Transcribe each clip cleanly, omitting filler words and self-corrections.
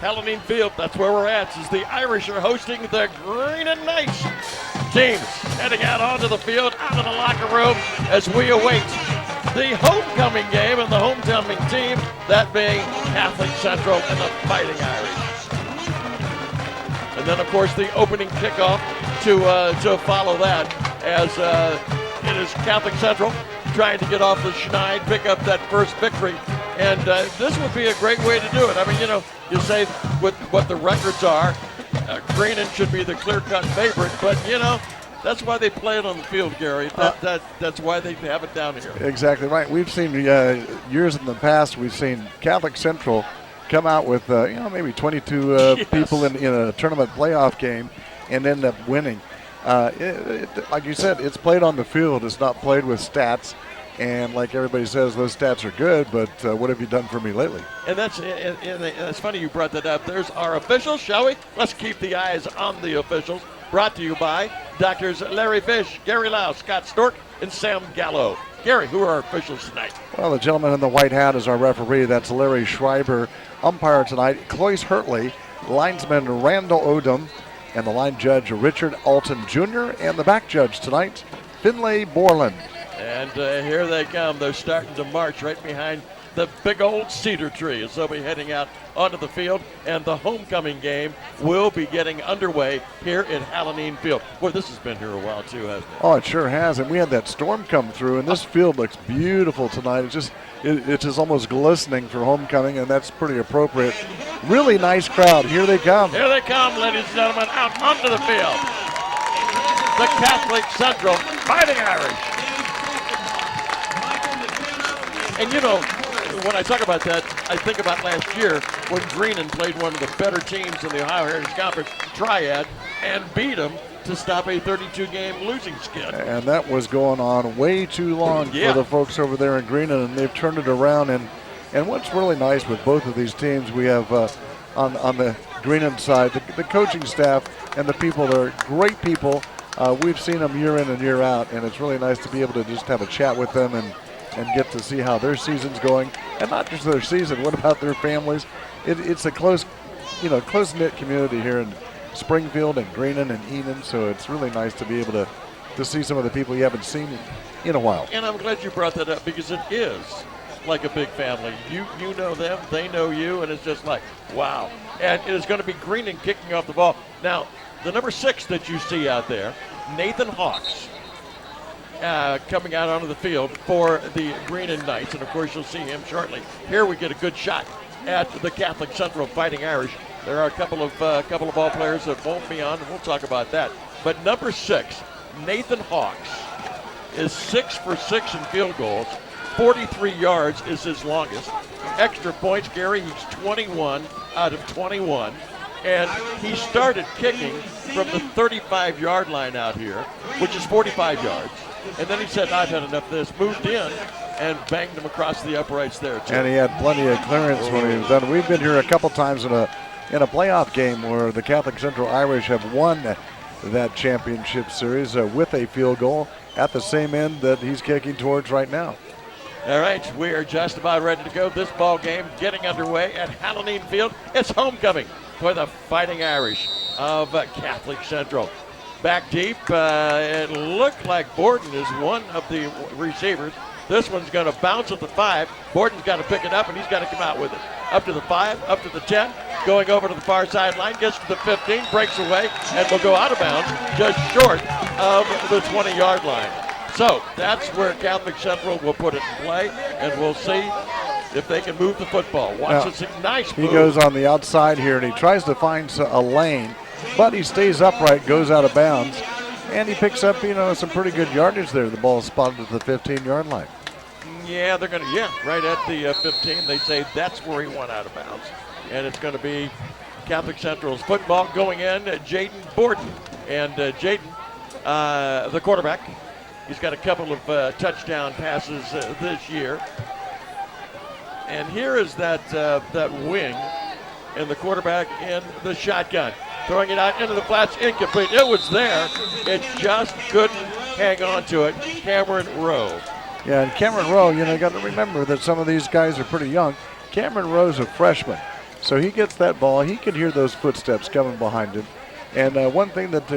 Halloween Field, that's where we're at, as the Irish are hosting the Green and Knights. Teams heading out onto the field, out of the locker room, as we await the homecoming game and the homecoming team, that being Catholic Central and the Fighting Irish. And then, of course, the opening kickoff to follow that, as it is Catholic Central trying to get off the schneid, pick up that first victory. And this would be a great way to do it. I mean, you say with what the records are, Greenon should be the clear-cut favorite, but, that's why they play it on the field, Gary. That's why they have it down here. Exactly right. We've seen years in the past, we've seen Catholic Central come out with maybe 22 Yes. people in a tournament playoff game and end up winning. Like you said, it's played on the field. It's not played with stats. And like everybody says, those stats are good, but what have you done for me lately? And that's funny you brought that up. There's our officials, shall we? Let's keep the eyes on the officials. Brought to you by Doctors Larry Fish, Gary Lau, Scott Stork, and Sam Gallo. Gary, who are our officials tonight? Well, the gentleman in the white hat is our referee. That's Larry Schreiber. Umpire tonight, Cloyce Hertley. Linesman Randall Odom. And the line judge, Richard Alton Jr. And the back judge tonight, Finlay Borland. And here they come. They're starting to march right behind the big old cedar tree as they'll be heading out onto the field. And the homecoming game will be getting underway here at Halloween Field. Boy, this has been here a while too, hasn't it? Oh, it sure has. And we had that storm come through, and this field looks beautiful tonight. It's just almost glistening for homecoming, and that's pretty appropriate. Really nice crowd. Here they come. Here they come, ladies and gentlemen, out onto the field. The Catholic Central Fighting Irish. And when I talk about that, I think about last year when Greenon played one of the better teams in the Ohio Heritage Conference Triad and beat them to stop a 32-game losing skid. And that was going on way too long for the folks over there in Greenon, and they've turned it around. And what's really nice with both of these teams, we have on the Greenon side, the coaching staff and the people, they're great people. We've seen them year in and year out, and it's really nice to be able to just have a chat with them and get to see how their season's going. And not just their season, what about their families? It's a close-knit community here in Springfield and Greenon and Enon, so it's really nice to be able to see some of the people you haven't seen in a while. And I'm glad you brought that up, because it is like a big family. You know them, they know you, and it's just like, wow. And it is going to be Greenon kicking off the ball. Now, the number 6 that you see out there, Nathan Hawks, coming out onto the field for the Greenon Knights, and of course you'll see him shortly. Here we get a good shot at the Catholic Central Fighting Irish. There are a couple of ball players that won't be on, and we'll talk about that. But number 6, Nathan Hawks, is 6 for 6 in field goals. 43 yards is his longest. Extra points, Gary, he's 21 out of 21. And he started kicking from the 35-yard line out here, which is 45 yards. And then he said, I've had enough of this, moved in, and banged him across the uprights there, too. And he had plenty of clearance when he was done. We've been here a couple times in a playoff game where the Catholic Central Irish have won that championship series with a field goal at the same end that he's kicking towards right now. All right, we are just about ready to go. This ball game getting underway at Halloween Field. It's homecoming for the Fighting Irish of Catholic Central. Back deep, it looked like Borden is one of the receivers. This one's going to bounce at the 5. Borden's got to pick it up, and he's got to come out with it. Up to the 5, up to the 10, going over to the far sideline, gets to the 15, breaks away, and will go out of bounds just short of the 20-yard line. So that's where Catholic Central will put it in play, and we'll see if they can move the football. Watch this nice move. He goes on the outside here, and he tries to find a lane, but he stays upright, goes out of bounds, and he picks up, some pretty good yardage there. The ball is spotted at the 15-yard line. Yeah, they're going to, right at the 15. They say that's where he went out of bounds. And it's going to be Catholic Central's football going in, Jaden Borden. And Jaden, the quarterback, he's got a couple of touchdown passes this year. And here is that wing, and the quarterback in the shotgun. Throwing it out into the flats, incomplete. It was there. It just couldn't hang on to it. Cameron Rowe. Yeah, and Cameron Rowe, you got to remember that some of these guys are pretty young. Cameron Rowe's a freshman. So he gets that ball. He can hear those footsteps coming behind him. And one thing that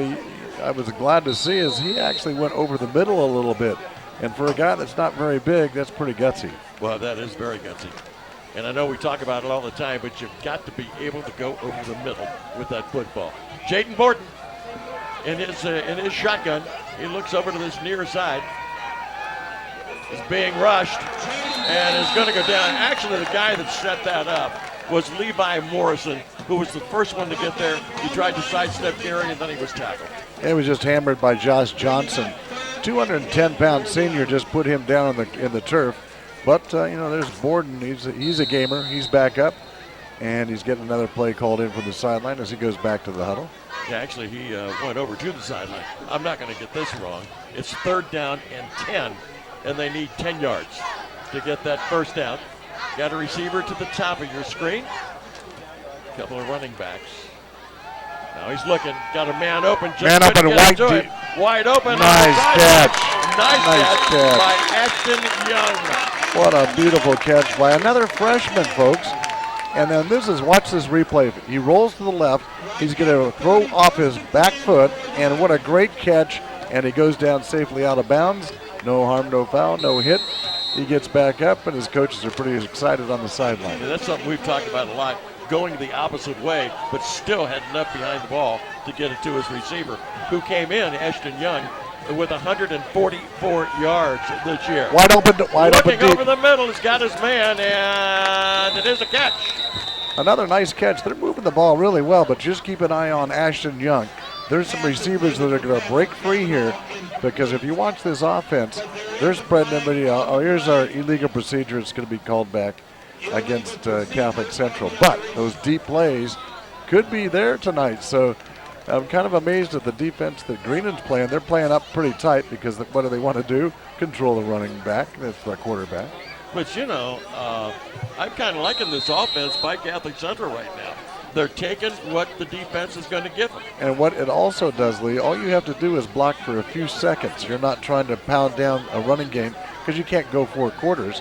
I was glad to see is he actually went over the middle a little bit. And for a guy that's not very big, that's pretty gutsy. Well, that is very gutsy. And I know we talk about it all the time, but you've got to be able to go over the middle with that football. Jaden Borden in his shotgun. He looks over to this near side. Is being rushed and is going to go down. Actually, the guy that set that up was Levi Morrison, who was the first one to get there. He tried to sidestep Gary, and then he was tackled. He was just hammered by Josh Johnson. 210-pound senior just put him down in the turf. But, there's Borden. He's a gamer. He's back up, and he's getting another play called in from the sideline as he goes back to the huddle. Yeah, actually, he went over to the sideline. I'm not going to get this wrong. It's 3rd down and 10, and they need 10 yards to get that first down. Got a receiver to the top of your screen. A couple of running backs. Now he's looking. Got a man open. Man up and wide open. Nice catch. Nice catch by Ashton Young. What a beautiful catch by another freshman, folks. And then watch this replay. He rolls to the left. He's going to throw off his back foot, and what a great catch. And he goes down safely out of bounds. No harm, no foul, no hit. He gets back up, and his coaches are pretty excited on the sideline. Yeah, that's something we've talked about a lot, going the opposite way, but still heading up behind the ball to get it to his receiver, who came in, Ashton Young, with 144 yards this year. Wide open Looking deep. Over the middle, he's got his man, and it is a catch. Another nice catch. They're moving the ball really well, but just keep an eye on Ashton Young. There's some receivers that are going to break free here, because if you watch this offense, they're spreading everybody out. Oh, here's our illegal procedure. It's going to be called back against Catholic Central. But those deep plays could be there tonight. So I'm kind of amazed at the defense that Greenland's playing. They're playing up pretty tight because what do they want to do? Control the running back. That's the quarterback. But, I'm kind of liking this offense by Catholic Central right now. They're taking what the defense is going to give them. And what it also does, Lee, all you have to do is block for a few seconds. You're not trying to pound down a running game because you can't go 4 quarters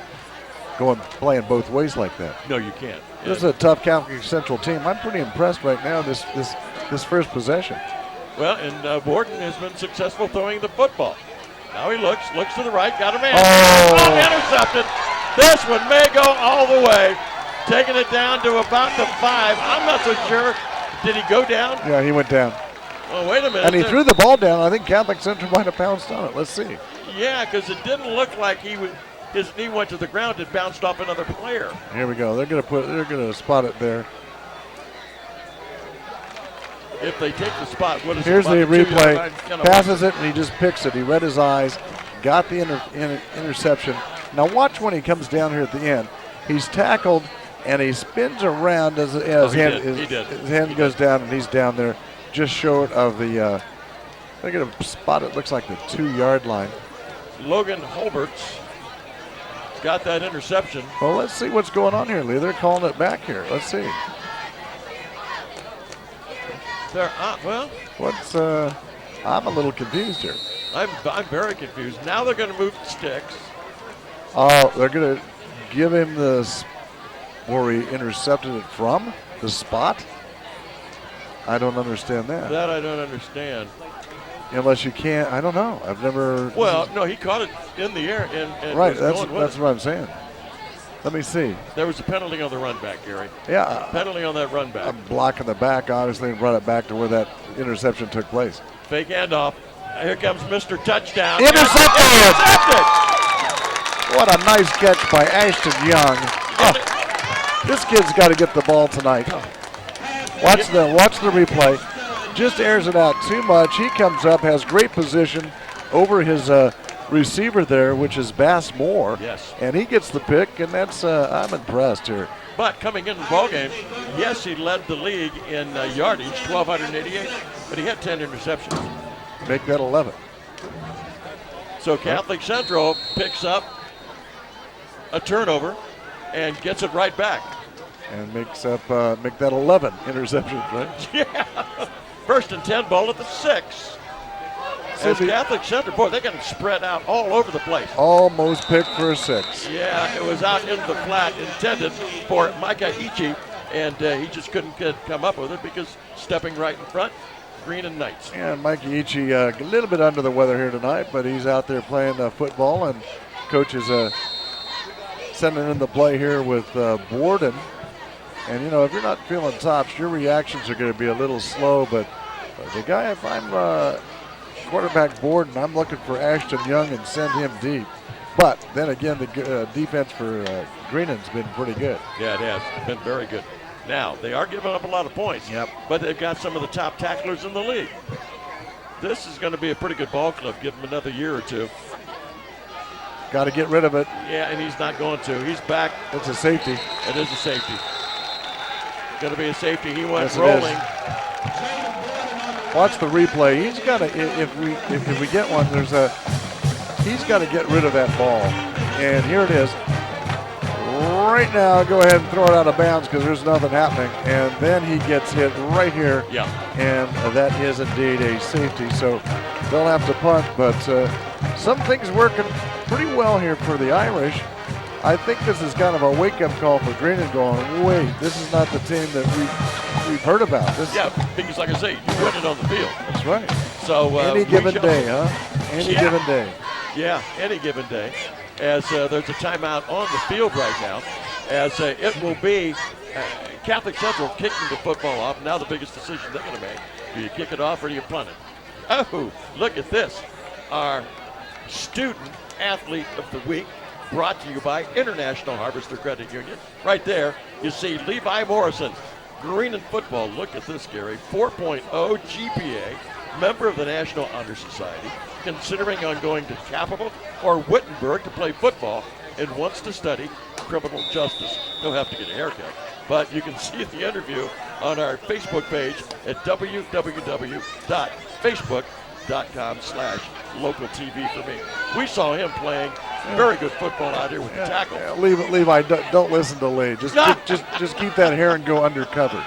playing both ways like that. No, you can't. This is a tough Catholic Central team. I'm pretty impressed right now this first possession. Well, and Borden has been successful throwing the football. Now he looks to the right, got a man. Oh, intercepted. This one may go all the way. Taking it down to about the 5. I'm not so sure. Did he go down? Yeah, he went down. Oh, wait a minute. And he threw the ball down. I think Catholic Central might have pounced on it. Let's see. Yeah, because it didn't look like his knee went to the ground. It bounced off another player. Here we go. They're going to spot it there. If they take the spot, what is Here's it? the replay. Passes it, and he just picks it. He read his eyes, got the interception. Now watch when he comes down here at the end. He's tackled, and he spins around as his hand goes down, and he's down there just short of the they're going to spot it, looks like the 2-yard line. Logan Holbert's got that interception. Well, let's see what's going on here, Lee. They're calling it back here. Let's see. I'm a little confused here. I'm very confused. Now they're going to move the sticks. Oh, they're going to give him where he intercepted it from, the spot? I don't understand that. That I don't understand. Unless you can't, I don't know. I've never. Well, no, he caught it in the air and right. That's what I'm saying. Let me see. There was a penalty on the run back, Gary. Yeah. Penalty on that run back. I'm blocking the back, obviously, and run it back to where that interception took place. Fake handoff. Here comes Mr. Touchdown. Intercepted! What a nice catch by Ashton Young. Oh, this kid's got to get the ball tonight. Watch the replay. Just airs it out too much. He comes up, has great position over his receiver there, which is Bass Moore. Yes. And he gets the pick, and that's I'm impressed here. But coming into the ballgame, yes, he led the league in yardage, 1,288, but he had 10 interceptions. Make that 11. So Catholic Central picks up a turnover and gets it right back. And make that 11 interceptions, right? Yeah. First and 10 ball at the 6. As Catholic Central, boy, they got it spread out all over the place. Almost picked for a 6. Yeah, it was out into the flat intended for Micah Ichi, and he just couldn't come up with it because stepping right in front, green and Knights. Yeah, Mikey Ichi a little bit under the weather here tonight, but he's out there playing football, and coach is sending in the play here with Borden. And, you know, if you're not feeling tops, your reactions are going to be a little slow, but the guy, if I'm quarterback Borden, I'm looking for Ashton Young and send him deep. But then again, the defense for Greenland's been pretty good. Yeah, it has. It's been very good. Now, they are giving up a lot of points, but they've got some of the top tacklers in the league. This is going to be a pretty good ball club. Give him another year or two. Got to get rid of it. Yeah, and he's not going to. He's back. It's a safety. It is a safety. Going to be a safety. He went rolling. Watch the replay. He's got to, if we get one, he's got to get rid of that ball. And here it is. Right now, go ahead and throw it out of bounds because there's nothing happening. And then he gets hit right here. Yeah. And that is indeed a safety. So they'll have to punt, but some things working pretty well here for the Irish. I think this is kind of a wake-up call for Greenland going, wait, this is not the team that we've heard about. Because like I say, you win it on the field. That's right. So any given day, huh? Any given day. Yeah, any given day. As there's a timeout on the field right now, as it will be Catholic Central kicking the football off. Now the biggest decision they're going to make. Do you kick it off or do you punt it? Oh, look at this. Our student athlete of the week, brought to you by International Harvester Credit Union. Right there, you see Levi Morrison, Greenland football. Look at this, Gary. 4.0 GPA, member of the National Honor Society, considering on going to Capital or Wittenberg to play football, and wants to study criminal justice. He'll have to get a haircut. But you can see the interview on our Facebook page at www.facebook.com/local TV for me. We saw him playing very good football out here with the tackle. Yeah, Levi, don't listen to Lee. Just keep that hair and go undercover.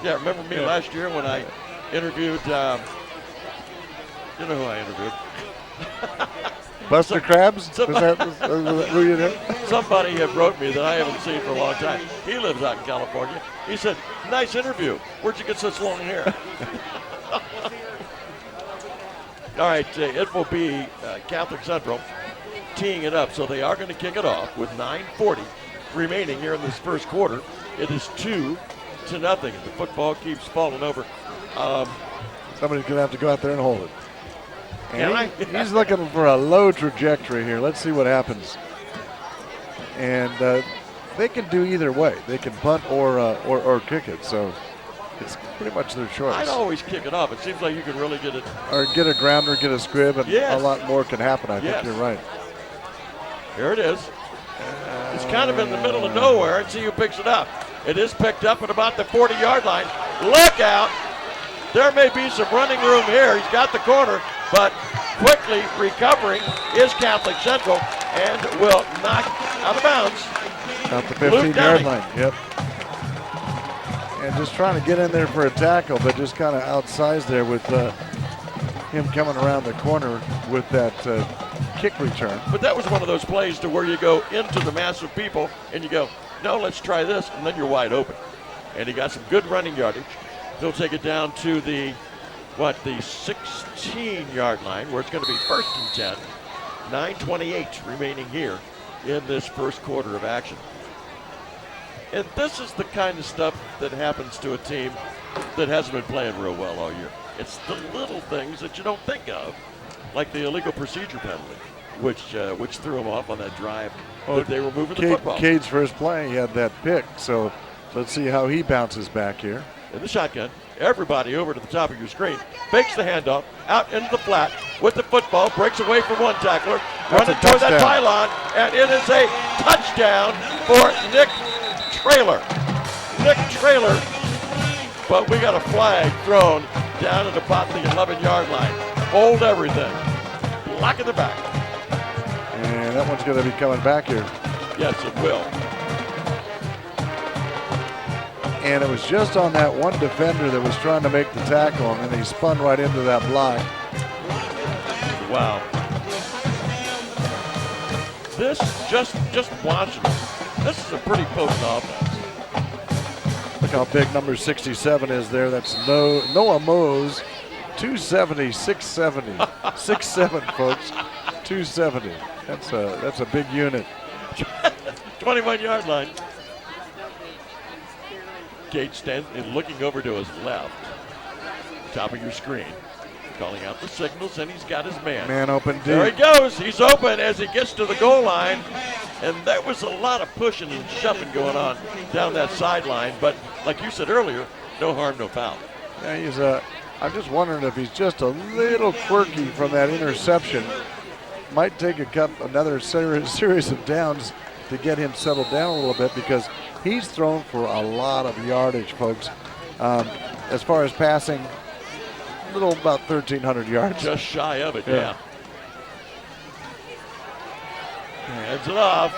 Yeah, remember me last year when I interviewed, you know who I interviewed? Buster Krabs? Was that who you did? Somebody had wrote me that I haven't seen for a long time. He lives out in California. He said, nice interview. Where'd you get such long hair? All right, it will be Catholic Central teeing it up. So they are going to kick it off with 9:40 remaining here in this first quarter. It is 2-0. The football keeps falling over. Somebody's going to have to go out there and hold it. And he's looking for a low trajectory here. Let's see what happens. And they can do either way. They can punt or kick it. So it's pretty much their choice. I'd always kick it off. It seems like you can really get it. Or get a grounder, get a squib, and a lot more can happen. I think you're right. Here it is. It's kind of in the middle of nowhere, and see who picks it up. It is picked up at about the 40-yard line. Look out. There may be some running room here. He's got the corner, but quickly recovering is Catholic Central and will knock out of bounds. Out the 15-yard line, yep. And just trying to get in there for a tackle, but just kind of outsized there with him coming around the corner with that kick return. But that was one of those plays to where you go into the mass of people and you go, no, let's try this, and then you're wide open. And he got some good running yardage. He'll take it down to the 16-yard line, where it's going to be 1st and 10. 9:28 remaining here in this first quarter of action. And this is the kind of stuff that happens to a team that hasn't been playing real well all year. It's the little things that you don't think of, like the illegal procedure penalty, which threw them off on that drive that they were moving the football. Cade's first play, he had that pick, so let's see how he bounces back here. In the shotgun, everybody over to the top of your screen, fakes the handoff, out into the flat with the football, breaks away from one tackler, running toward that pylon, and it is a touchdown for Nick Traylor. But we got a flag thrown down at about the 11-yard line. Hold everything. Block in the back. And that one's going to be coming back here. Yes, it will. And it was just on that one defender that was trying to make the tackle, and then he spun right into that block. Wow. This, just watching it, this is a pretty potent offense. Look how big number 67 is there. That's Noah Mose. 270, 670. 6'7", folks. 270. That's a big unit. 21-yard line. Gage stands and looking over to his left. Top of your screen. Calling out the signals, and he's got his man. Man open deep. There he goes. He's open as he gets to the goal line. And there was a lot of pushing and shoving going on down that sideline. But like you said earlier, no harm, no foul. Yeah, I'm just wondering if he's just a little quirky from that interception. Might take another series of downs to get him settled down a little bit, because he's thrown for a lot of yardage, folks. As far as passing, little about 1,300 yards. Just shy of it, yeah. Hands it off.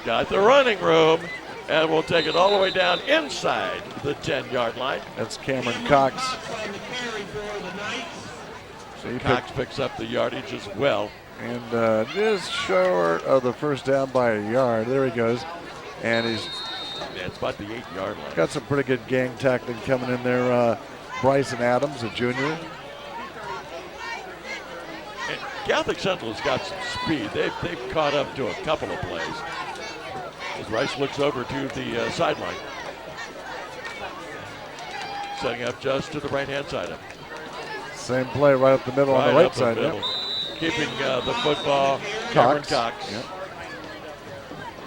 Got the running room. And we'll take it all the way down inside the 10-yard line. That's Cameron Cox. So Cox picks up the yardage as well. And just short of the first down by a yard. There he goes. And he's it's about the 8-yard line. Got some pretty good gang tackling coming in there. Bryson Adams, a junior. And Catholic Central's got some speed. They've caught up to a couple of plays. As Rice looks over to the sideline. Setting up just to the right-hand side of him. Same play right up the middle on the right side. Yep. Keeping the football, Cameron Cox. Yep.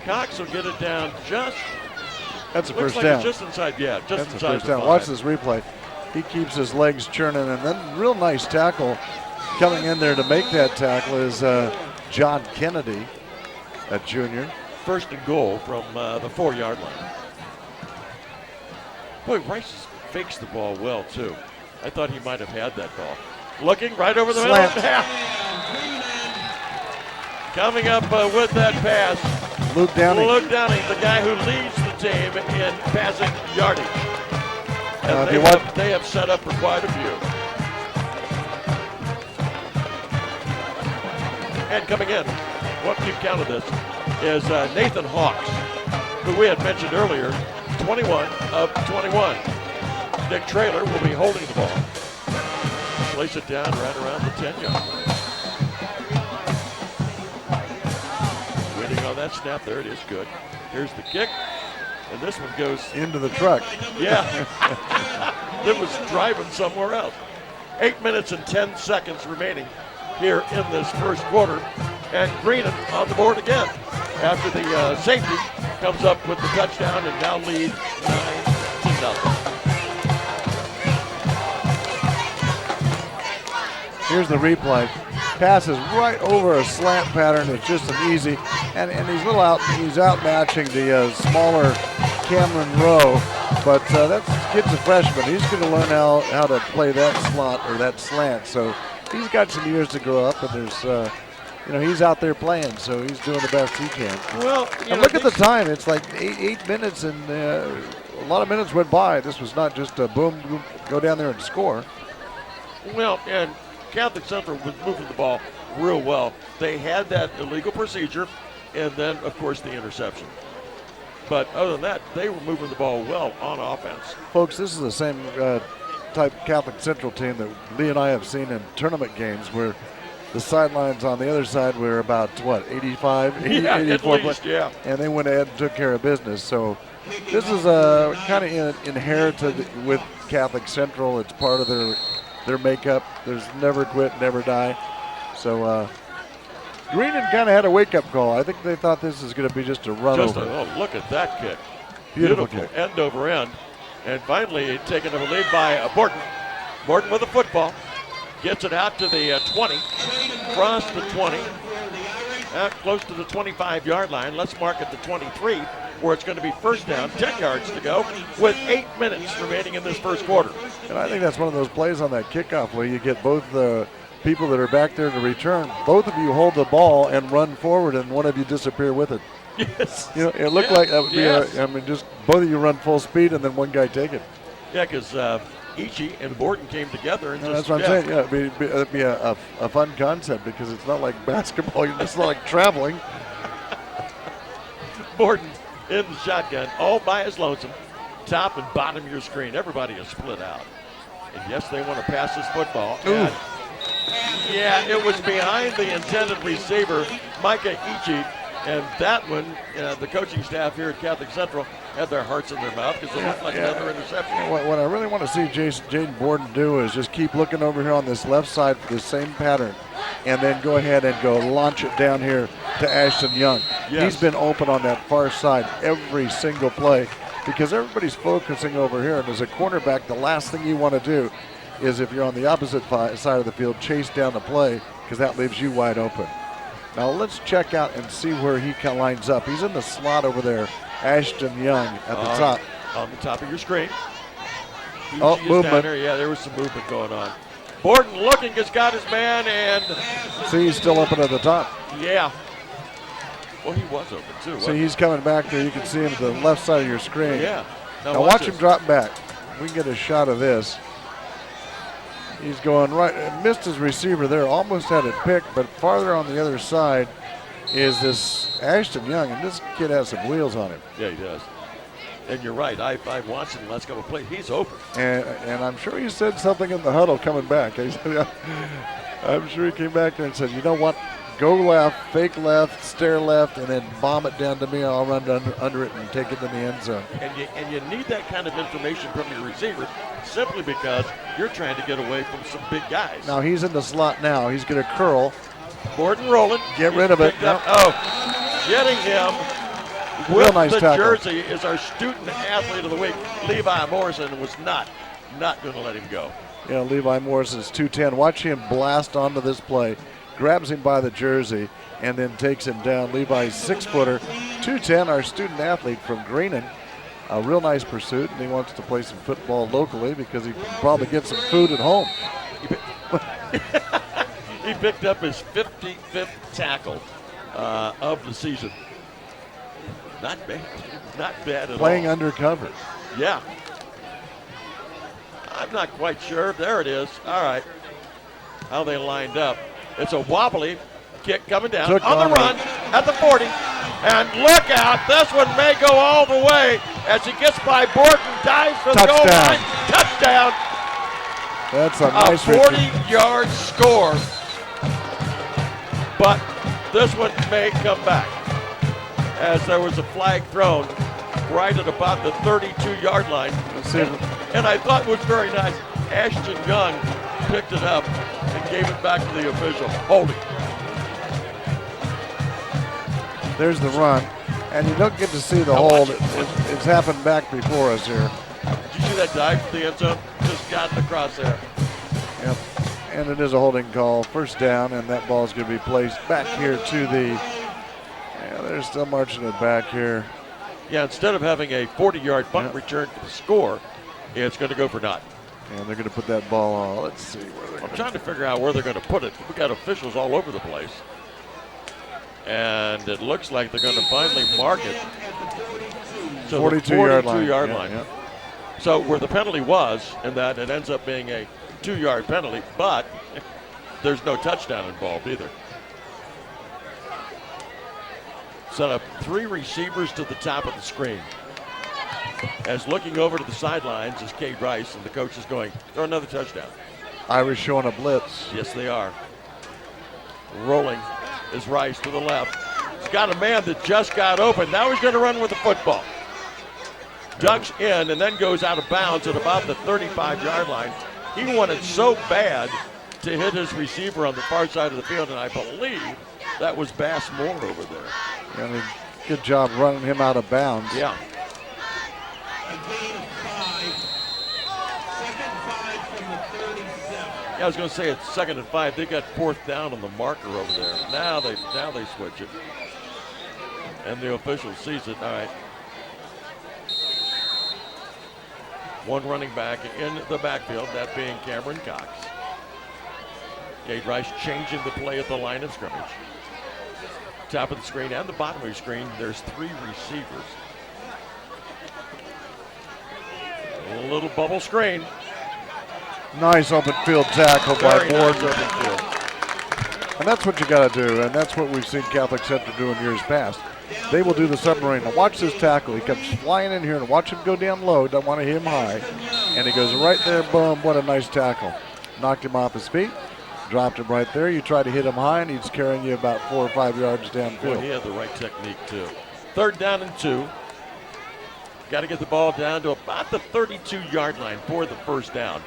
Cox will get it down just. That's a first like down. It's just inside, yeah, just That's inside a first the down. 5. Watch this replay. He keeps his legs churning, and then real nice tackle coming in there to make that tackle is John Kennedy, a junior. First and goal from the 4-yard line. Boy, Rice fakes the ball well, too. I thought he might have had that ball. Looking right over the middle. Coming up with that pass. Luke Downing. Luke Downing, the guy who leads the team in passing yardage. And they have set up for quite a few. And coming in, what keep count of this, is Nathan Hawks, who we had mentioned earlier, 21 of 21. Nick Traylor will be holding the ball. Place it down right around the 10-yard line. Waiting on that snap. There it is. Good. Here's the kick. And this one goes into the truck. Yeah. It was driving somewhere else. 8 minutes and 10 seconds remaining here in this first quarter. And Greenan on the board again after the safety comes up with the touchdown and now lead 9-0. Here's the replay. Passes right over a slant pattern. It's just an easy, and he's outmatching the smaller Cameron Rowe, but that kid's a freshman. He's going to learn how to play that slot or that slant. So he's got some years to grow up, and there's he's out there playing, so he's doing the best he can. Well, and look at the time. It's like 8 minutes, and a lot of minutes went by. This was not just a boom, go down there and score. Well, and Catholic Central was moving the ball real well. They had that illegal procedure, and then, of course, the interception. But other than that, they were moving the ball well on offense. Folks, this is the same type Catholic Central team that Lee and I have seen in tournament games where the sidelines on the other side were about, 85, 80, 84 at least, yeah. And they went ahead and took care of business. So this is kind of inherited with Catholic Central. It's part of their makeup. There's never quit, never die. So Greenan kind of had a wake-up call. I think they thought this is going to be just a run over. Oh, look at that kick. Beautiful kick. End over end. And finally taken a lead by Borton. Borton with the football. Gets it out to the 20. Across the 20. Close to the 25-yard line. Let's mark it the 23, where it's going to be first down, 10 yards to go, with 8 minutes remaining in this first quarter. And I think that's one of those plays on that kickoff where you get both the people that are back there to return. Both of you hold the ball and run forward, and one of you disappear with it. Yes. It looked like that would be just both of you run full speed and then one guy take it. Yeah, because Ichi and Borton came together. And that's what I'm saying. Yeah, it'd be a fun concept because it's not like basketball. It's not like traveling. Borton in the shotgun, all by his lonesome. top and bottom of your screen. Everybody is split out. And yes, they want to pass this football. And yeah, it was behind the intended receiver, Micah Ichi. And that one, the coaching staff here at Catholic Central had their hearts in their mouth because it looked like another interception. What I really want to see Jaden Borden do is just keep looking over here on this left side for the same pattern and then go ahead and go launch it down here to Ashton Young. Yes. He's been open on that far side every single play because everybody's focusing over here. And as a cornerback, the last thing you want to do is, if you're on the opposite side of the field, chase down the play because that leaves you wide open. Now let's check out and see where he lines up. He's in the slot over there. Ashton Young at the top. On the top of your screen. Movement. Down there. Yeah, there was some movement going on. Borden looking, has got his man, and see, he's still open at the top. Yeah. Well, he was open too. See, he's coming back there. You can see him to the left side of your screen. Yeah. Now watch him drop back. We can get a shot of this. He's going right, missed his receiver there, almost had it picked, but farther on the other side is this Ashton Young, and this kid has some wheels on him. Yeah, he does. And you're right, I've watched him the last couple of plays. He's open. And I'm sure he said something in the huddle coming back. I'm sure he came back there and said, you know what, go left, fake left, stare left, and then bomb it down to me. I'll run under it and take it in the end zone. And you need that kind of information from your receiver simply because you're trying to get away from some big guys. Now he's in the slot now. He's going to curl. Borden rolling. Get rid of it. Nope. Oh, getting him with nice the tackle. jersey is our student athlete of the week. Levi Morrison was not going to let him go. Yeah, Levi Morrison's 210. Watch him blast onto this play. Grabs him by the jersey and then takes him down. Levi's 6-footer, 210, our student athlete from Greenon. A real nice pursuit, and he wants to play some football locally because he can probably get some food at home. He picked up his 55th tackle of the season. Not bad. Not bad at all. Playing undercover. Yeah. I'm not quite sure. There it is. All right. How they lined up. It's a wobbly kick coming down on the run at the 40. And look out. This one may go all the way as he gets by Borden, dives for the goal line. Touchdown. That's a nice 40-yard score. But this one may come back as there was a flag thrown right at about the 32-yard line. And I thought it was very nice. Ashton Young picked it up and gave it back to the official. Holding. There's the run. And you don't get to see the hold. It's happened back before us here. Did you see that dive to the end zone? Just got across there. Yep. And it is a holding call. First down, and that ball is going to be placed back here to the. Yeah, they're still marching it back here. Yeah, instead of having a 40-yard punt return for the score, it's going to go for naught. And they're going to put that ball on. Let's see where they're I'm trying to figure out where they're going to put it. We've got officials all over the place. And it looks like they're going to finally mark it. So 42-yard line. Yeah. So where the penalty was, and that it ends up being a 2-yard penalty, but there's no touchdown involved either. Set up 3 receivers to the top of the screen. As looking over to the sidelines is Cade Rice, and the coach is going, throw another touchdown. Irish showing a blitz. Yes, they are. Rolling is Rice to the left. He's got a man that just got open. Now he's going to run with the football. Ducks in and then goes out of bounds at about the 35-yard line. He wanted so bad to hit his receiver on the far side of the field, and I believe that was Bass Moore over there. And good job running him out of bounds. Yeah. I was going to say it's 2nd and 5. They got 4th down on the marker over there. Now they switch it. And the official sees it. All right. One running back in the backfield, that being Cameron Cox. Cade Rice changing the play at the line of scrimmage. Top of the screen and the bottom of the screen, there's 3 receivers. A little bubble screen. Nice open field tackle by Borden. Nice. And that's what you got to do, and that's what we've seen Catholic Central do in years past. they will do the submarine. Now watch this tackle. He comes flying in here, and watch him go down low. Don't want to hit him high. And he goes right there, boom, what a nice tackle. Knocked him off his feet, dropped him right there. You try to hit him high, and he's carrying you about 4 or 5 yards downfield. Boy, he had the right technique, too. 3rd down and 2. Got to get the ball down to about the 32-yard line for the first down.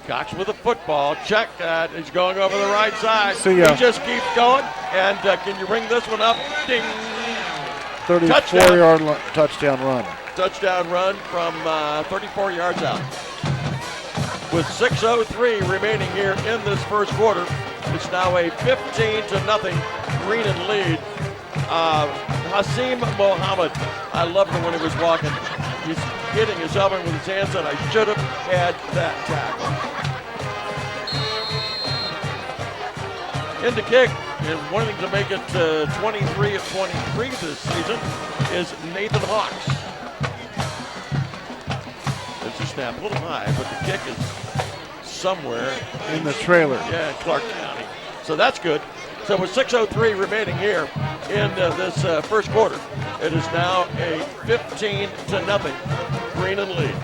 Cox with a football. Check that. He's going over the right side. See ya. He just keeps going. And can you ring this one up? Ding. 34-yard touchdown run. Touchdown run from 34 yards out. With 6:03 remaining here in this first quarter, it's now a 15-0 Greenon lead. Hsfb Mohammed, I loved him when he was walking. He's hitting his helmet with his hands, and I should have had that tackle. In the kick, and wanting to make it 23 of 23 this season, is Nathan Hawks. There's a snap, a little high, but the kick is somewhere in the trailer. Yeah, in Clark County. So that's good. So with 6:03 remaining here in this first quarter, it is now a 15-0 Greenon lead.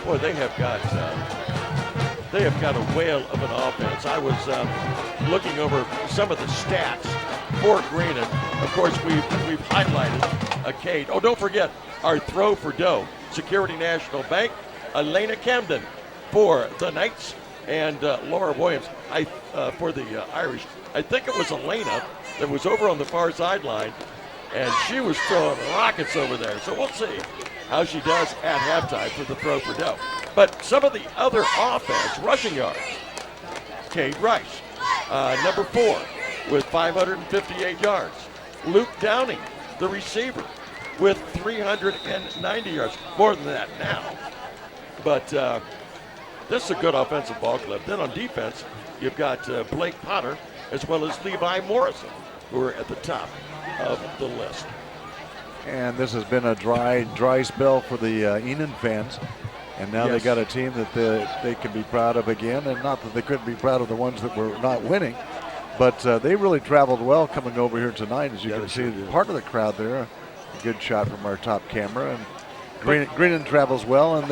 Boy, they have got a whale of an offense. I was looking over some of the stats for Greenon. Of course, we've highlighted a Cade. Oh, don't forget our throw for dough. Security National Bank, Elena Camden for the Knights, and Laura Williams for the Irish. I think it was Elena that was over on the far sideline, and she was throwing rockets over there. So we'll see how she does at halftime for the throw for dough. But some of the other offense, rushing yards, Cade Rice, number 4 with 558 yards. Luke Downing, the receiver, with 390 yards. More than that now. But this is a good offensive ball club. Then on defense, you've got Blake Potter as well as Levi Morrison, who are at the top of the list. And this has been a dry spell for the Enon fans. And now they got a team that they can be proud of again. And not that they couldn't be proud of the ones that were not winning, but they really traveled well coming over here tonight. As you can see, part of the crowd there. A good shot from our top camera. And Greenon travels well, and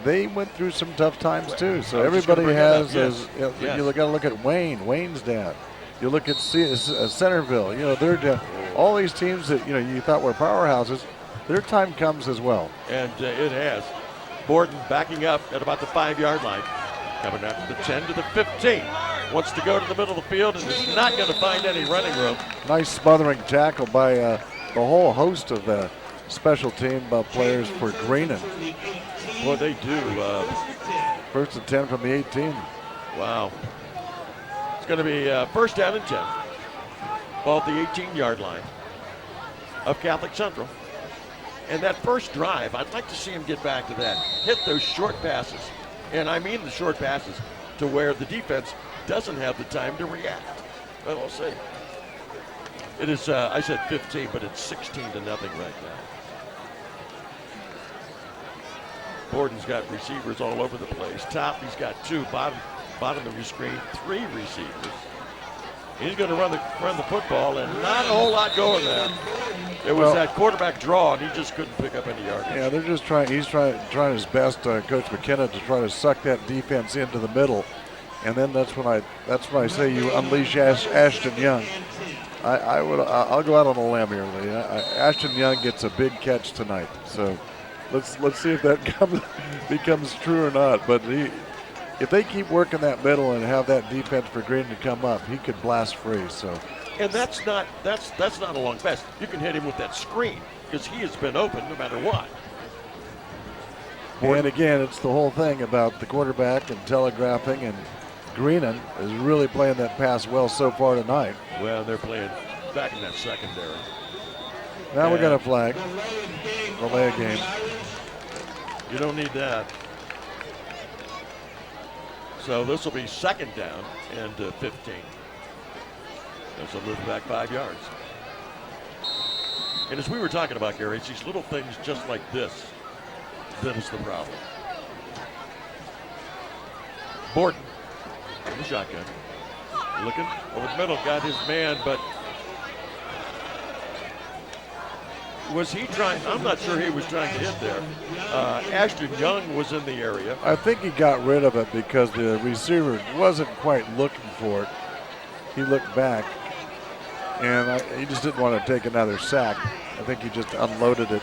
they went through some tough times too. So everybody has. You got to look at Wayne. Wayne's down. You look at Centerville. You know, they're down. All these teams that you thought were powerhouses, their time comes as well. And it has. Borden backing up at about the 5-yard line, coming out to the 10 to the 15. Wants to go to the middle of the field and is not going to find any running room. Nice smothering tackle by the whole host of special team players for Greenon. Boy, they do. First and 10 from the 18. Wow. It's going to be first down and 10. Ball at the 18-yard line of Catholic Central. And that first drive, I'd like to see him get back to that. Hit those short passes. And I mean the short passes to where the defense doesn't have the time to react. Well, we'll see. It is, I said 15, but it's 16-0 right now. Borden's got receivers all over the place. Top, he's got 2. Bottom of your screen, 3 receivers. He's going to run the football, and not a whole lot going there. It was that quarterback draw, and he just couldn't pick up any yardage. Yeah, they're just trying. He's trying his best, Coach McKenna, to try to suck that defense into the middle, and then that's when I say you unleash Ashton Young. I'll go out on a limb here, Lee. Ashton Young gets a big catch tonight, so let's see if that becomes true or not. But if they keep working that middle and have that defense for Green to come up, he could blast free. So, and that's not a long pass. You can hit him with that screen because he has been open no matter what. And again, it's the whole thing about the quarterback and telegraphing, and Greenon is really playing that pass well so far tonight. Well, they're playing back in that secondary. Now we got a flag. Delay a game. You don't need that. So this will be second down and 15. This will move back 5 yards. And as we were talking about, Gary, it's these little things just like this that is the problem. Borden in the shotgun. Looking over the middle, got his man, but was he trying? I'm not sure he was trying to hit there. Ashton Young was in the area. I think he got rid of it because the receiver wasn't quite looking for it. He looked back, and he just didn't want to take another sack. I think he just unloaded it.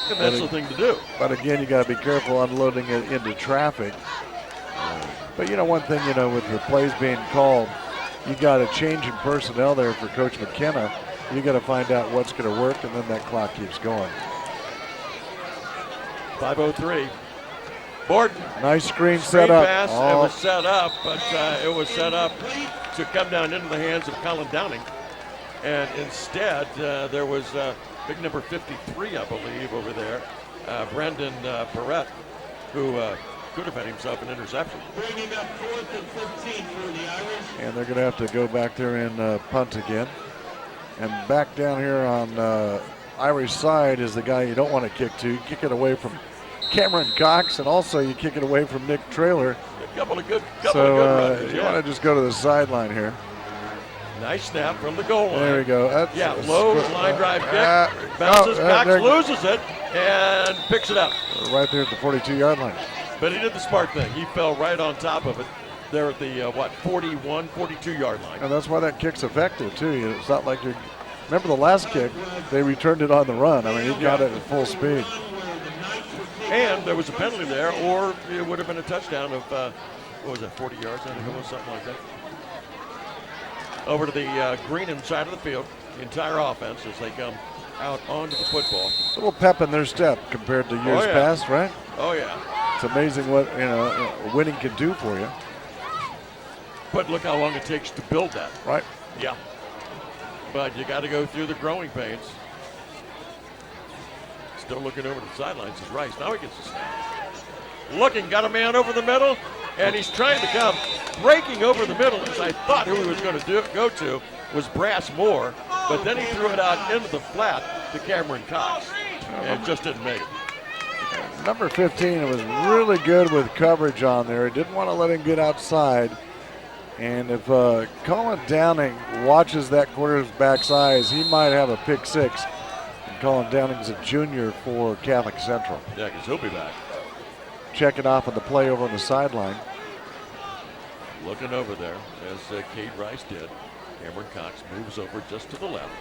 And that's the thing to do. But again, you got to be careful unloading it into traffic. But one thing, with the plays being called, you got a change in personnel there for Coach McKenna. You got to find out what's going to work, and then that clock keeps going. 5:03. Borden. Nice screen set up. Pass. It was set up, but it was set up to come down into the hands of Colin Downing. And instead, there was big number 53, I believe, over there, Brendan Perrette, who could have had himself an interception. Bringing up 4th and 15 for the Irish. And they're going to have to go back there and punt again. And back down here on Irish side is the guy you don't want to kick to. You kick it away from Cameron Cox, and also you kick it away from Nick Traylor. A couple of good runners, you want to just go to the sideline here. Nice snap from the goal line. There we go. Low line drive kick. Bounces, Cox loses it, and picks it up. Right there at the 42-yard line. But he did the smart thing. He fell right on top of it there at the, 41, 42-yard line. And that's why that kick's effective, too. It's not like you're – remember the last kick, they returned it on the run. I mean, he got it at full speed. And there was a penalty there, or it would have been a touchdown of, 40 yards? I think it was something like that. Over to the Greenham side of the field, the entire offense as they come out onto the football. A little pep in their step compared to years past, right? Oh, yeah. It's amazing what winning can do for you. But look how long it takes to build that. Right. Yeah. But you got to go through the growing pains. Still looking over the sidelines is Rice. Now he gets the snap. Looking, got a man over the middle, and he's trying to come. Breaking over the middle, as I thought who he was going to go to was Brass Moore, but then he threw it out into the flat to Cameron Cox, and just didn't make it. Number 15 was really good with coverage on there. He didn't want to let him get outside. And if Colin Downing watches that quarterback's eyes, he might have a pick six. And Colin Downing's a junior for Catholic Central. Yeah, because he'll be back. Checking off on the play over on the sideline. Looking over there, as Cade Rice did. Cameron Cox moves over just to the left.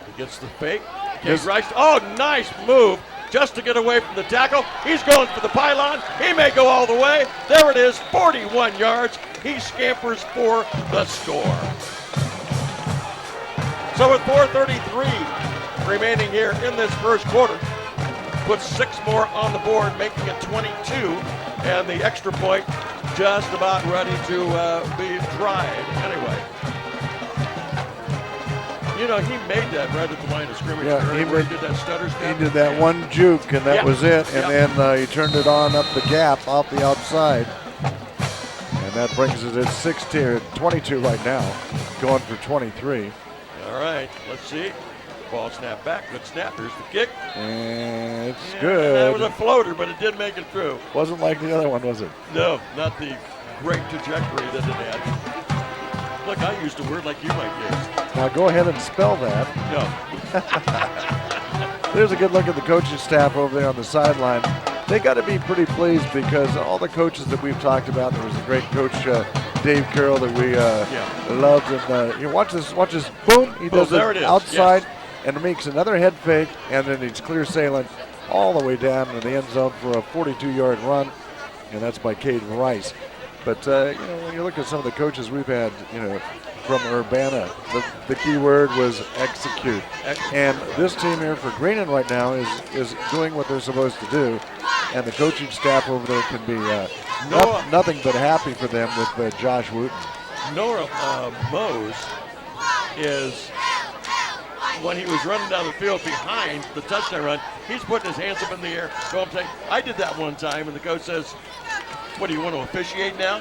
He gets the fake. Cade Rice, nice move just to get away from the tackle. He's going for the pylon. He may go all the way. There it is, 41 yards. He scampers for the score. So with 4:33 remaining here in this first quarter, puts 6 more on the board, making it 22, and the extra point just about ready to be tried. Anyway, he made that right at the line of scrimmage. Yeah, he did that stutter step. He did that one juke, and that was it. And then he turned it on up the gap off the outside. And that brings us at 16, 22 right now, going for 23. All right, let's see. Ball snap back, good snap. Here's the kick. And it's good. That was a floater, but it did make it through. Wasn't like the other one, was it? No, not the great trajectory that it had. Look, I used a word like you might use. Now go ahead and spell that. No. There's a good look at the coaching staff over there on the sideline. They got to be pretty pleased because all the coaches that we've talked about, there was a great coach, Dave Carroll, that we loved. And you watch this, boom, he does it outside and makes another head fake, and then he's clear sailing all the way down in the end zone for a 42-yard run, and that's by Cade Rice. But, when you look at some of the coaches we've had, from Urbana, the key word was execute. And this team here for Greenon right now is doing what they're supposed to do, and the coaching staff over there can be nothing but happy for them with Josh Wooten. Noah Mose is, when he was running down the field behind the touchdown run, he's putting his hands up in the air. I did that one time, and the coach says, "What, do you want to officiate now?"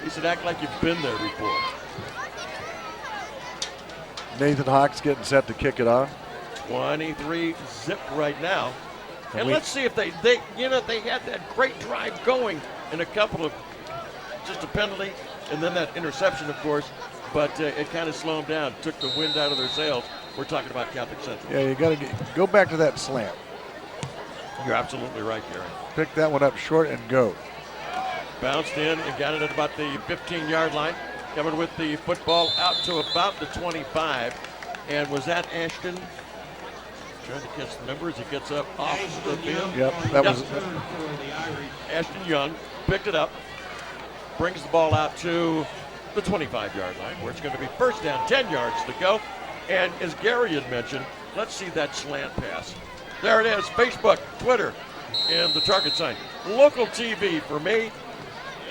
He said, "Act like you've been there before." Nathan Hawks getting set to kick it off. 23 zip right now. And let's see if they had that great drive going in a couple of, just a penalty, and then that interception, of course, but it kind of slowed them down, took the wind out of their sails. We're talking about Catholic Central. Yeah, you got to go back to that slant. You're absolutely right, Gary. Pick that one up short and go. Bounced in and got it at about the 15-yard line. Coming with the football out to about the 25. And was that Ashton? Trying to catch the numbers. He gets up off the field. Yep, that was Ashton Young picked it up, brings the ball out to the 25-yard line, where it's going to be first down, 10 yards to go. And as Gary had mentioned, let's see that slant pass. There it is, Facebook, Twitter, and the target sign. Local TV for me.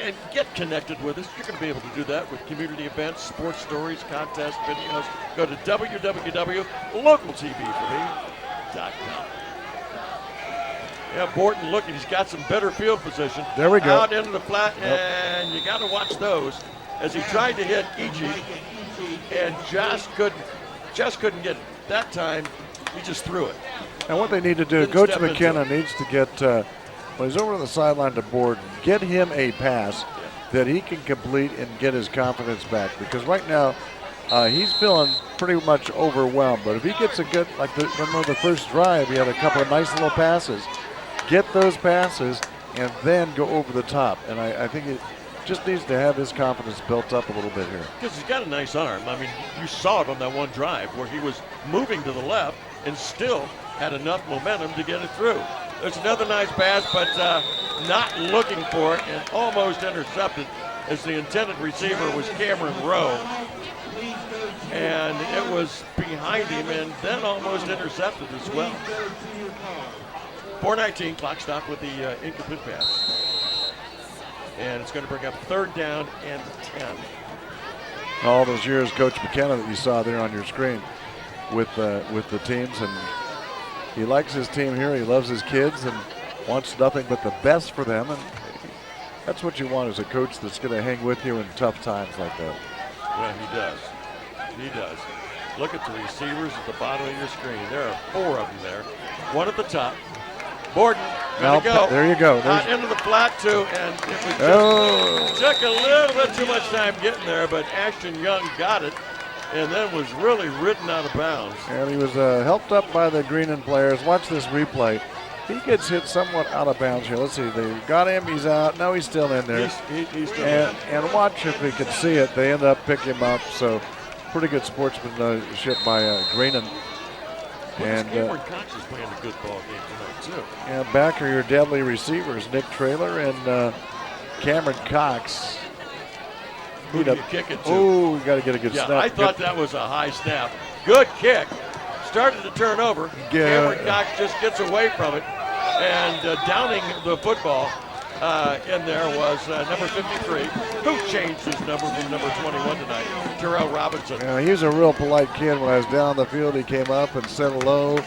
And get connected with us. You're going to be able to do that with community events, sports stories, contests, videos. Go to www.localtvforme.com. Yeah, Borton looking. He's got some better field position. There we go. Out into the flat, and you got to watch those as he tried to hit E.G. and just couldn't get it. That time, he just threw it. And what they need to do, Didn't Coach step McKenna into it. needs to get, when he's over on the sideline to Borden, get him a pass that he can complete and get his confidence back. Because right now, he's feeling pretty much overwhelmed. But if he gets a good, remember the first drive, he had a couple of nice little passes. Get those passes and then go over the top. And I think it just needs to have his confidence built up a little bit here. Because he's got a nice arm. I mean, you saw it on that one drive where he was moving to the left and still had enough momentum to get it through. There's another nice pass, but not looking for it and almost intercepted as the intended receiver was Cameron Rowe. And it was behind him and then almost intercepted as well. 4:19, clock stop with the incomplete pass. And it's going to bring up third down and 10. All those years, Coach McKenna that you saw there on your screen with the teams, and he likes his team here. He loves his kids and wants nothing but the best for them. And that's what you want as a coach that's going to hang with you in tough times like that. Well, he does. He does. Look at the receivers at the bottom of your screen. There are 4 of them there. One at the top. Borden gonna go. There you go. Out into the flat too, and it was just took a little bit too much time getting there, but Ashton Young got it, and then was really ridden out of bounds. And he was helped up by the Greenland players. Watch this replay. He gets hit somewhat out of bounds here. Let's see. They got him. He's out. No, he's still in there. He's still in. And watch if we can see it. They end up picking him up. So pretty good sportsmanship by Greenland. And Cameron Cox is playing a good ball game tonight too. And back are your deadly receivers, Nick Traylor and Cameron Cox. Who do you kick it to? Oh, we got to get a good snap. I thought that was a high snap. Good kick. Started to turn over. Cameron Cox just gets away from it. And downing the football in there was number 53, who changed his number from number 21 tonight, Terrell Robinson. Yeah, he was a real polite kid. When I was down the field, he came up and said hello,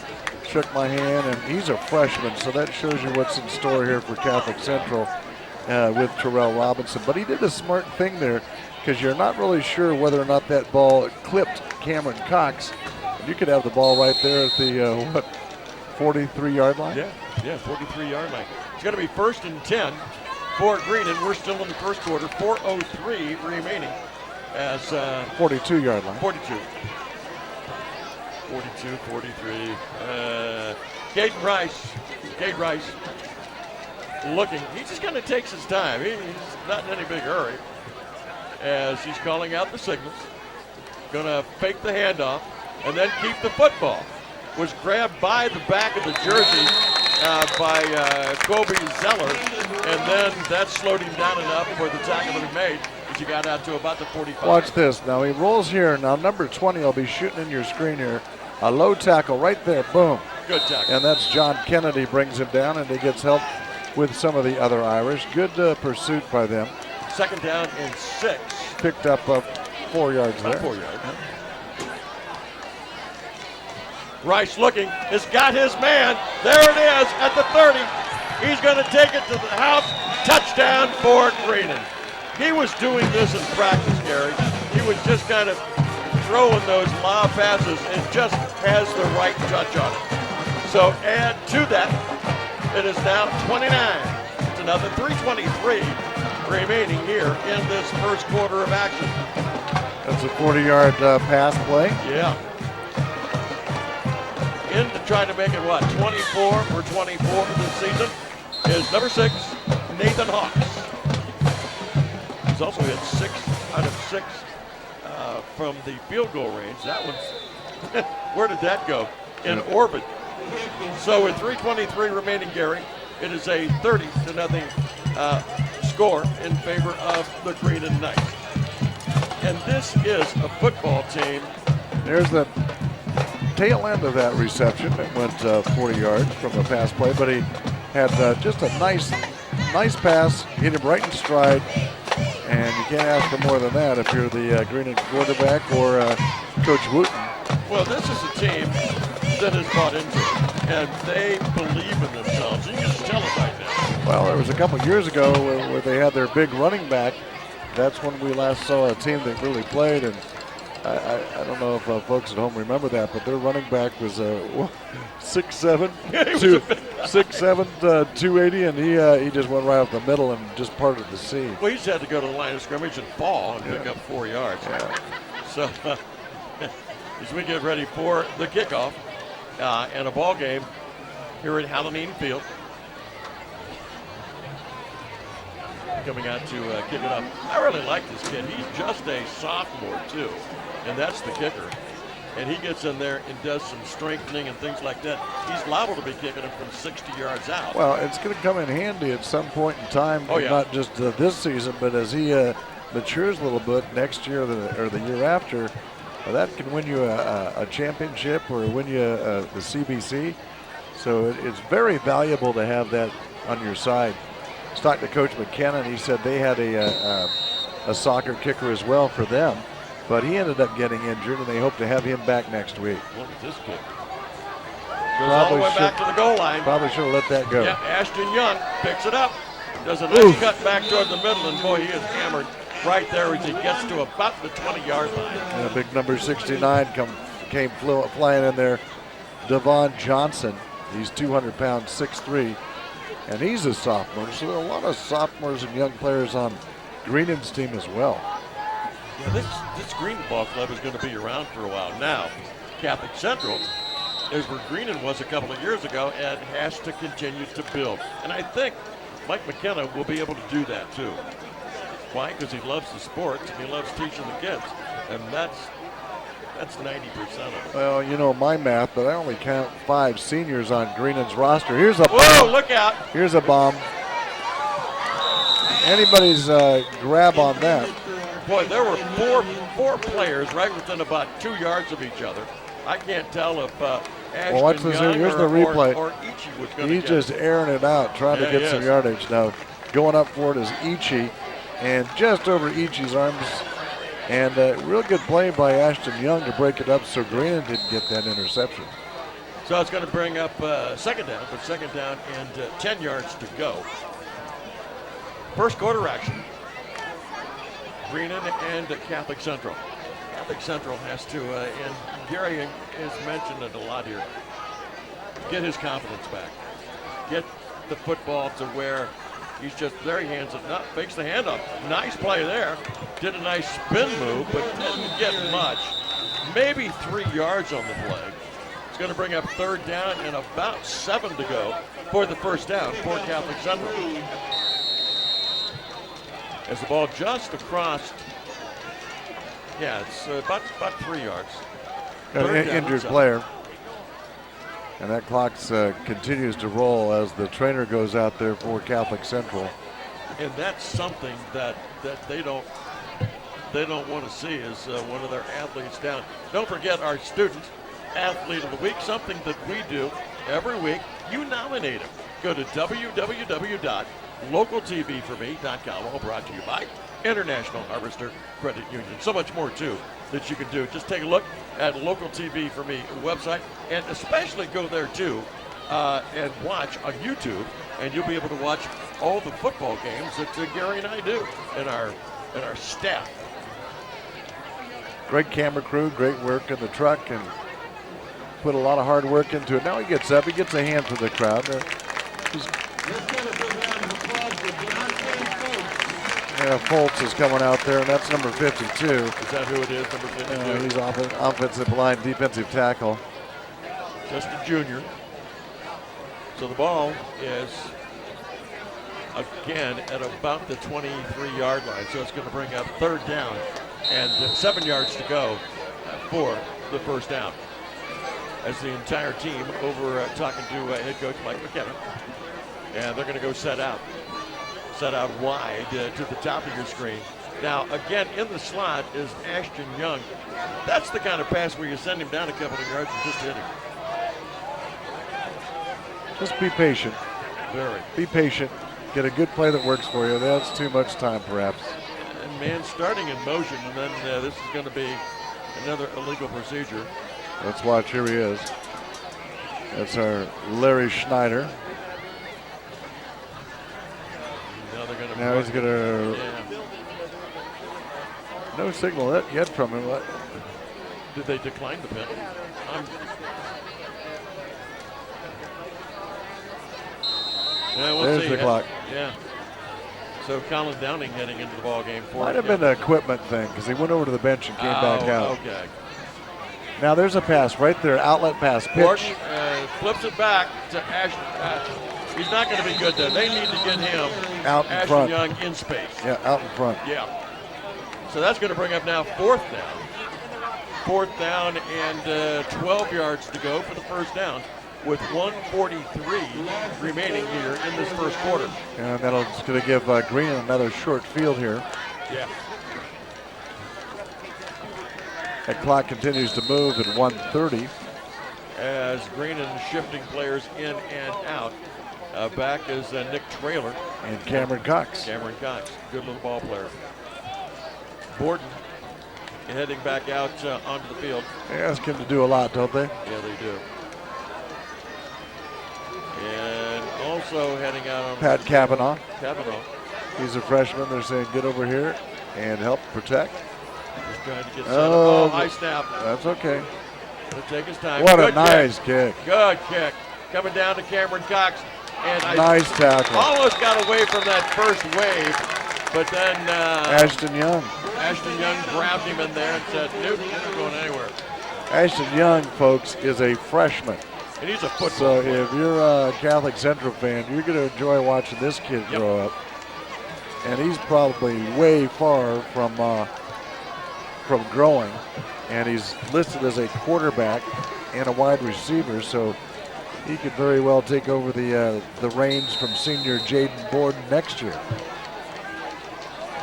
shook my hand, and he's a freshman, so that shows you what's in store here for Catholic Central with Terrell Robinson. But he did a smart thing there, because you're not really sure whether or not that ball clipped Cameron Cox. You could have the ball right there at the 43-yard line? Yeah, 43-yard line. It's going to be first and 10 for Greenland. We're still in the first quarter. 4:03 remaining as 42-yard line. 42, 43. Caden Rice looking. He just kind of takes his time. He's not in any big hurry as he's calling out the signals. Going to fake the handoff and then keep the football. Was grabbed by the back of the jersey by Kobe Zeller, and then that slowed him down enough for the tackle to be made as he got out to about the 45. Watch this. Now he rolls here. Now number 20 will be shooting in your screen here. A low tackle right there. Boom. Good tackle. And that's John Kennedy brings him down, and he gets help with some of the other Irish. Good pursuit by them. Second down and 6. Picked up 4 yards there. 4 yards. Rice looking, has got his man. There it is at the 30. He's going to take it to the house. Touchdown for Greenland. He was doing this in practice, Gary. He was just kind of throwing those lob passes and just has the right touch on it. So add to that, it is now 29. It's another 3:23 remaining here in this first quarter of action. That's a 40-yard pass play. Yeah. In to try to make it, 24 for 24 this season is number 6, Nathan Hawks. He's also hit 6 out of 6 from the field goal range. That one's, where did that go? In orbit. So with 3:23 remaining, Gary, it is a 30-0 score in favor of the Green and Knights. And this is a football team. There's the tail end of that reception. It went 40 yards from the pass play, but he had just a nice pass, hit him right in stride, and you can't ask for more than that if you're the Green quarterback or Coach Wooten. Well, this is a team that has bought into it, and they believe in themselves. You can just tell it right now. Well, there was a couple years ago where they had their big running back. That's when we last saw a team that really played, and I don't know if folks at home remember that, but their running back was 6'7", 280, and he just went right up the middle and just parted the sea. Well, he just had to go to the line of scrimmage and fall and pick up 4 yards. Yeah. So as we get ready for the kickoff and a ball game here at Halloween Field. Coming out to kick it up. I really like this kid. He's just a sophomore too, and that's the kicker. And he gets in there and does some strengthening and things like that. He's liable to be kicking him from 60 yards out. Well, it's going to come in handy at some point in time, not just this season, but as he matures a little bit next year or the year after. That can win you a championship or win you the CBC. So it's very valuable to have that on your side. I talked to Coach McKenna, and he said they had a soccer kicker as well for them, but he ended up getting injured, and they hope to have him back next week. Look at this kick. Goes all the way back to the goal line. Probably should have let that go. Yeah, Ashton Young picks it up, does a nice cut back toward the middle, and boy, he is hammered right there as he gets to about the 20-yard line. And a big number 69 came flying in there. Devon Johnson, he's 200 pounds, 6'3", and he's a sophomore. So there are a lot of sophomores and young players on Greenan's team as well. Yeah, this Green ball club is going to be around for a while. Now, Catholic Central is where Greenan was a couple of years ago and has to continue to build. And I think Mike McKenna will be able to do that too. Why? Because he loves the sports and he loves teaching the kids. And that's 90% of it. Well, you know my math, but I only count 5 seniors on Greenan's roster. Here's a bomb. Whoa, look out. Here's a bomb. Anybody's grab on that. Boy, there were four players right within about 2 yards of each other. I can't tell if Ashton watch this. Young Here's the replay. or Ichi was going to He's just airing it out, trying to get some yardage. Now, going up for it is Ichi, and just over Ichi's arms. And a real good play by Ashton Young to break it up so Greenan didn't get that interception. So it's going to bring up second down, but second down and 10 yards to go. First quarter action. Greenan and Catholic Central. Catholic Central has to, and Gary has mentioned it a lot here, get his confidence back. Get the football to where he's just there. He hands it up, fakes the handoff. Nice play there. Did a nice spin move, but didn't get much. Maybe 3 yards on the play. It's going to bring up third down and about 7 to go for the first down for Catholic Central. As the ball just across, it's about 3 yards. Got an injured player. And that clock continues to roll as the trainer goes out there for Catholic Central. And that's something that they don't want to see is one of their athletes down. Don't forget our student athlete of the week, something that we do every week. You nominate him. Go to www.localtvforme.com. All brought to you by International Harvester Credit Union. So much more too that you can do. Just take a look at Local TV for Me website, and especially go there too and watch on YouTube, and you'll be able to watch all the football games that Gary and I do and our staff. Great camera crew, great work in the truck, and put a lot of hard work into it. Now he gets up, he gets a hand for the crowd. Yeah, Fultz is coming out there, and that's number 52. Is that who it is, number 52? He's offensive line, defensive tackle. Just a junior. So the ball is, again, at about the 23-yard line. So it's going to bring up third down and 7 yards to go for the first down. As the entire team over talking to head coach Mike McKenna. And they're going to go set out wide to the top of your screen. Now, again, in the slot is Ashton Young. That's the kind of pass where you send him down a couple of yards and just hit him. Just be patient. Very. Be patient. Get a good play that works for you. That's too much time, perhaps. And man starting in motion, and then this is going to be another illegal procedure. Let's watch. Here he is. That's our Larry Schneider. Now he's going to. Yeah. No signal yet from him. What? Did they decline the penalty? We'll There's see. the clock. Yeah. So Colin Downing heading into the ball game for Might have been an equipment thing because he went over to the bench and came back out. Okay. Now there's a pass right there, outlet pass. Pitch. Gordon flips it back to Ashton. He's not going to be good there. They need to get him out in Ashton front. Young in space. Yeah, out in front. Yeah. So that's going to bring up now fourth down. Fourth down and 12 yards to go for the first down with 1:43 remaining here in this first quarter. And that's going to give Green another short field here. Yeah. That clock continues to move at 1:30. As Greenan shifting players in and out. Back is Nick Traylor. And Cameron Cox. Cameron Cox, good little ball player. Borden heading back out onto the field. They ask him to do a lot, don't they? Yeah, they do. And also heading out on Pat Cavanaugh. Cavanaugh. He's a freshman. They're saying get over here and help protect. Just trying to get set up. Oh, high snap. That's okay. Gonna take his time. What Good a nice kick. Good kick. Coming down to Cameron Cox. And nice tackle. Almost got away from that first wave, but then Ashton Young grabbed him in there and said, "Nope, you're not going anywhere." Ashton Young, folks, is a freshman. And he's a football So player. if you're a Catholic Central fan, you're going to enjoy watching this kid grow up. And he's probably way far from growing. And he's listed as a quarterback and a wide receiver, so he could very well take over the reins from senior Jaden Borden next year.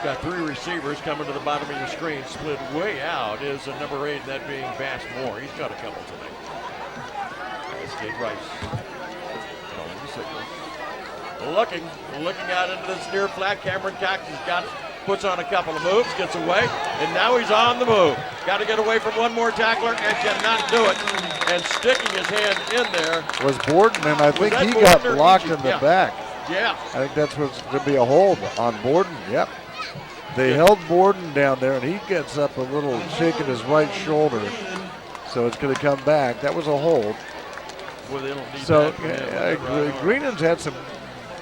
Got three receivers coming to the bottom of your screen. Split way out is number 8, that being Bass Moore. He's got a couple tonight. That's Kate Rice. Calling the signal. Looking out into this near flat. Cameron Cox has got it. Puts on a couple of moves, gets away, and now he's on the move. Got to get away from one more tackler and cannot do it. And sticking his hand in there was Borden, and I think he Borden got or blocked Egypt? in the back. Yeah. I think that's what's going to be a hold on Borden. Yep. They held Borden down there, and he gets up a little shake in his right shoulder. So it's going to come back. That was a hold. Well, they don't need so that. Greenan's had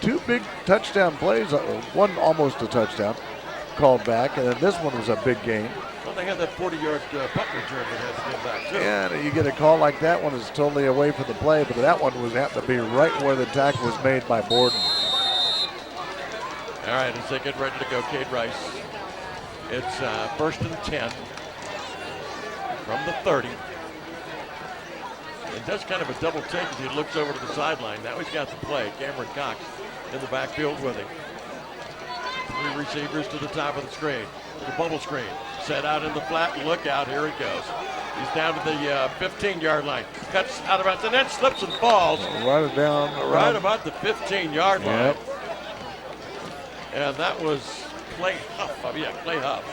two big touchdown plays, one almost a touchdown called back, and then this one was a big gain. Well, they had that 40-yard punt return that had to get back too. And you get a call like that one is totally away from the play, but that one happened to be right where the tackle was made by Borden. All right, as they get ready to go, Cade Rice. It's 1st and 10 from the 30. It does kind of a double take as he looks over to the sideline. Now he's got the play. Cameron Cox in the backfield with him. Three receivers to the top of the screen. The bubble screen. Set out in the flat. Look out. Here he goes. He's down to the 15-yard line. Cuts out of bounds and then slips and falls. Right down. Right about the 15-yard line. Yep. And that was Clay Huff. Clay Huff.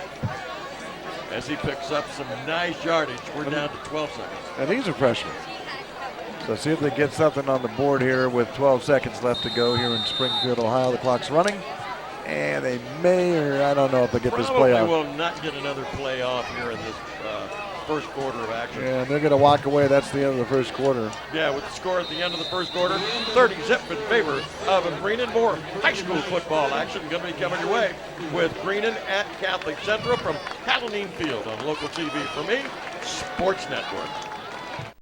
As he picks up some nice yardage. We're down to 12 seconds. And he's a freshman. So see if they get something on the board here with 12 seconds left to go here in Springfield, Ohio. The clock's running. And they may, or I don't know if they get this play off. Probably will not get another play off here in this first quarter of action. And they're going to walk away. That's the end of the first quarter. Yeah, with the score at the end of the first quarter, 30-zip in favor of Greenon. More high school football action going to be coming your way with Greenon at Catholic Central from Halloween Field on local TV for me, Sports Network.